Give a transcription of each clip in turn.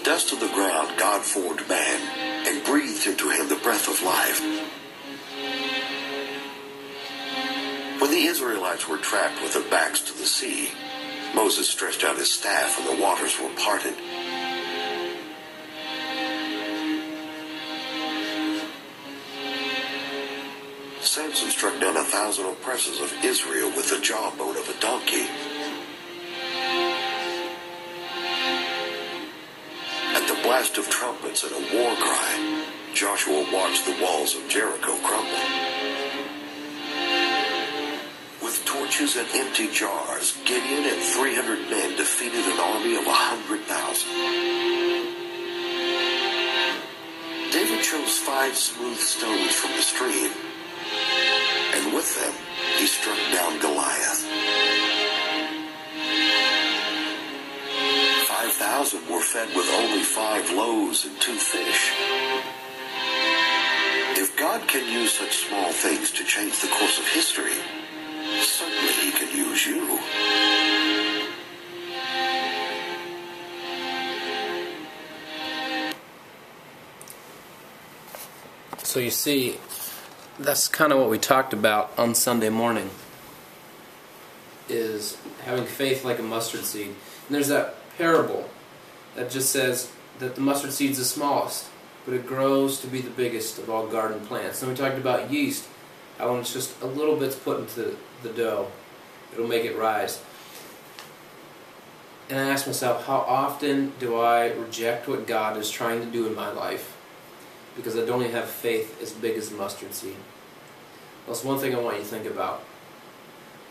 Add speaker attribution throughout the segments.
Speaker 1: dust of the ground God formed man and breathed into him the breath of life. When the Israelites were trapped with their backs to the sea, Moses stretched out his staff and the waters were parted. Samson struck down 1,000 oppressors of Israel with the jawbone of a donkey. At the blast of trumpets and a war cry, Joshua watched the walls of Jericho crumble. With torches and empty jars, Gideon and 300 men defeated an army of 100,000. David chose 5 smooth stones from the stream, and with them he struck down Goliath. 5,000 were fed with only 5 loaves and 2 fish. If God can use such small things to change the course of history, certainly he can use you.
Speaker 2: So you see, that's kind of what we talked about on Sunday morning, is having faith like a mustard seed. And there's that parable that just says that the mustard seed's the smallest, but it grows to be the biggest of all garden plants. And we talked about yeast, how when it's just a little bit's put into the dough, it'll make it rise. And I asked myself, how often do I reject what God is trying to do in my life because I don't even have faith as big as a mustard seed? Well, that's one thing I want you to think about.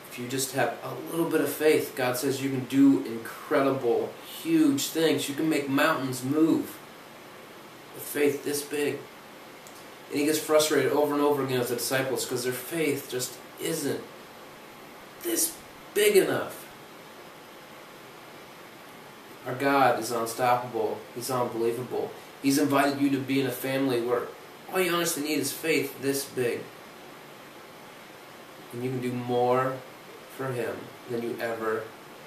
Speaker 2: If you just have a little bit of faith, God says you can do incredible, huge things. You can make mountains move with faith this big. And he gets frustrated over and over again with the disciples because their faith just isn't this big enough. Our God is unstoppable. He's unbelievable. He's invited you to be in a family where all you honestly need is faith this big. And you can do more for Him than you ever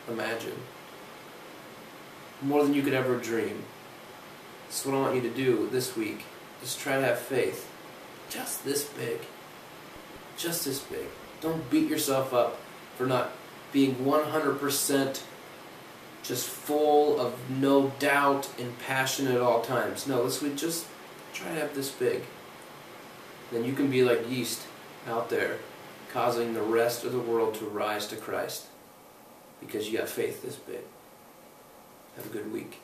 Speaker 2: imagined. More than you could ever dream. That's what I want you to do this week. Just try to have faith. Just this big. Just this big. Don't beat yourself up for not being 100% just full of no doubt and passion at all times. No, this week just try to have this big. Then you can be like yeast out there, causing the rest of the world to rise to Christ because you got faith this big. Have a good week.